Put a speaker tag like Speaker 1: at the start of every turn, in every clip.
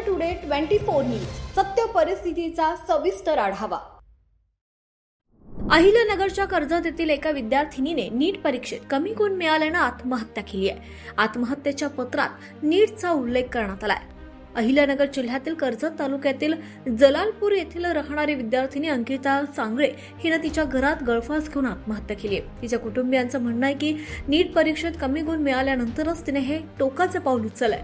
Speaker 1: Today 24 news सत्य परिस्थितीचा सविस्तर आढावा। अहिल्यानगरच्या कर्जत येथील एका विद्यार्थिनीने नीट परीक्षेत कमी गुण मिळाल्याने आत्महत्या केली आहे। आत्महत्येच्या पत्रात नीटचा उल्लेख करण्यात आलाय। अहिल्यानगर जिल्ह्यातील कर्जत तालुक्यातील जलालपूर येथील राहणारी विद्यार्थिनी अंकिता सांगळे हिने तिच्या घरात गळफास घेऊन आत्महत्या केली आहे। तिच्या कुटुंबियांचं म्हणणं आहे की नीट परीक्षेत कमी गुण मिळाल्यानंतरच तिने हे टोकाचे पाऊल उचलले।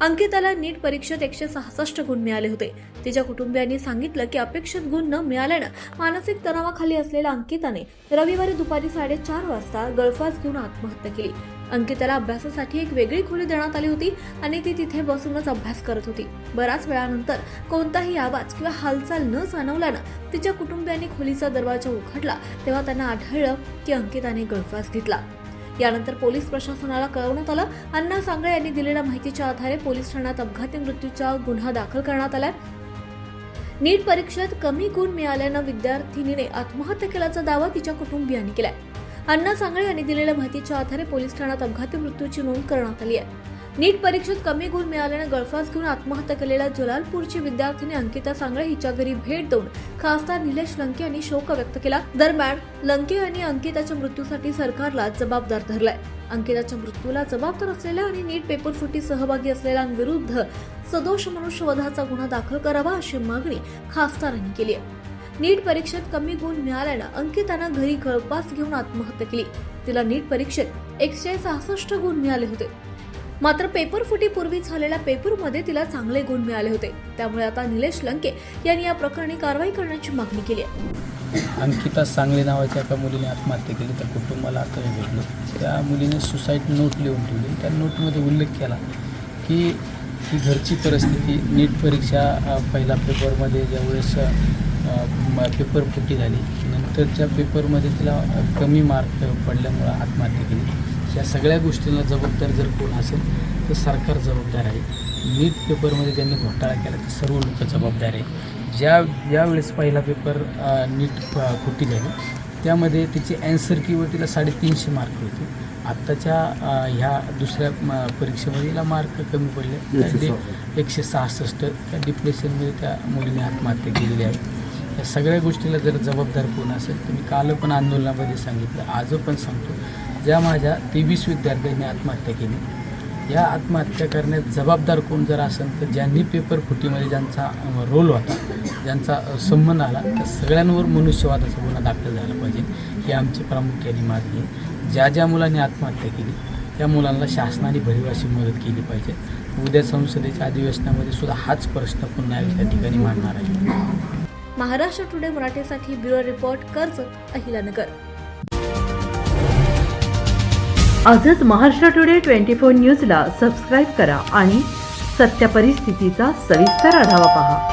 Speaker 1: अंकिताला नीट परीक्षेत 166 गुण मिळाले होते। तिच्या कुटुंबियांनी सांगितलं की अपेक्षित गुण न मिळाल्याने मानसिक तणावाखाली असलेल्या अंकिताने रविवारी दुपारी 4:30 वाजता गळफास घेऊन आत्महत्या केली। अंकिताला अभ्यासासाठी एक वेगळी खोली देण्यात आली होती आणि ती तिथे बसूनच अभ्यास करत होती। बराच वेळानंतर कोणताही आवाज किंवा हालचाल न जाणवल्याने तिच्या कुटुंबियांनी खोलीचा दरवाजा उघडला तेव्हा त्यांना आढळलं की अंकिताने गळफास घेतला। यानंतर पोलीस प्रशासनाला कळवण्यात आलं। अण्णा सांगळे यांनी दिलेल्या माहितीच्या आधारे पोलीस ठाण्यात अपघाती मृत्यूचा गुन्हा दाखल करण्यात आलाय। नीट परीक्षेत कमी गुण मिळाल्याने विद्यार्थिनीने आत्महत्या केल्याचा दावा तिच्या कुटुंबियांनी केलाय। अण्णा सांगळे यांनी दिलेल्या माहितीच्या आधारे पोलीस ठाण्यात अपघाती मृत्यूची नोंद करण्यात आली आहे। नीट परीक्षेत कमी गुण मिळाल्याने गळफास घेऊन आत्महत्या केलेल्या जलालपूरची विद्यार्थिनी अंकिता सांगळे हिच्या घरी भेट देऊन खासदार निलेश लंके यांनी शोक व्यक्त केला। दरम्यान लंके यांनी अंकिताच्या मृत्यूसाठी सरकारला जबाबदार धरलाय। अंकिताच्या मृत्यूला जबाबदार असलेल्या आणि नीट पेपर फुटी सहभागी असलेल्यांविरुद्ध सदोष मनुष्यवधाचा गुन्हा दाखल करावा अशी मागणी खासदारांनी केली आहे। नीट परीक्षेत कमी गुण मिळाल्याने अंकितानं घरी गळफास घेऊन आत्महत्या केली। तिला नीट परीक्षेत 166 गुण मिळाले होते, मात्र पेपर फुटीपूर्वी झालेल्या पेपरमध्ये तिला चांगले गुण मिळाले होते। त्यामुळे आता निलेश लंके यांनी या प्रकरणी कारवाई करण्याची मागणी केली आहे।
Speaker 2: अंकिता सांगळे नावाच्या एका मुलीने आत्महत्या केली। त्या कुटुंबाला आता भेटलो, त्या मुलीने सुसाईड नोट लिहून ठेवली। त्या नोटमध्ये उल्लेख केला की ही घरची परिस्थिती, नीट परीक्षा पहिला पेपरमध्ये ज्यावेळेस पेपर फुटी झाली, नंतरच्या पेपरमध्ये तिला कमी मार्क पडल्यामुळं आत्महत्या केली। या सगळ्या गोष्टींना जबाबदार जर कोण असेल तर सरकार जबाबदार आहे। नीट पेपरमध्ये ज्यांनी घोटाळा केला ते सर्व लोक जबाबदार आहे। ज्यावेळेस पहिला पेपर नीट फुटी झाली त्यामध्ये तिची ॲन्सर कीवर तिला 350 मार्क होते। आत्ताच्या ह्या दुसऱ्या परीक्षेमध्ये तिला मार्क कमी पडले, 166। त्या डिप्रेशनमध्ये त्या मुलीने आत्महत्या केलेली आहे। या सगळ्या गोष्टीला जर जबाबदार कोण असेल तर मी काल पण आंदोलनामध्ये सांगितलं, आज पण सांगतो, ज्या माझ्या 23 विद्यार्थ्यांनी आत्महत्या केली, या आत्महत्या करण्यात जबाबदार कोण जर असेल तर ज्यांनी पेपर फुटीमध्ये ज्यांचा रोल होता, ज्यांचा संबंध आला, त्या सगळ्यांवर मनुष्यवधाचा गुन्हा दाखल झाला पाहिजे ही आमची प्रामुख्याने मागणी आहे। ज्या मुलांनी आत्महत्या केली त्या मुलांना शासनाने भरीव अशी मदत केली पाहिजे। उद्या संसदेच्या अधिवेशनामध्ये सुद्धा हाच प्रश्न पुन्हा त्या ठिकाणी मांडणार आहे।
Speaker 1: महाराष्ट्र टुडे मराठीसाठी ब्युरो रिपोर्ट, कर्जत, अहिल्यानगर।
Speaker 3: आजच महाराष्ट्र टुडे 24 न्यूजला सबस्क्राईब करा आणि सत्य परिस्थितीचा सविस्तर आढावा पहा।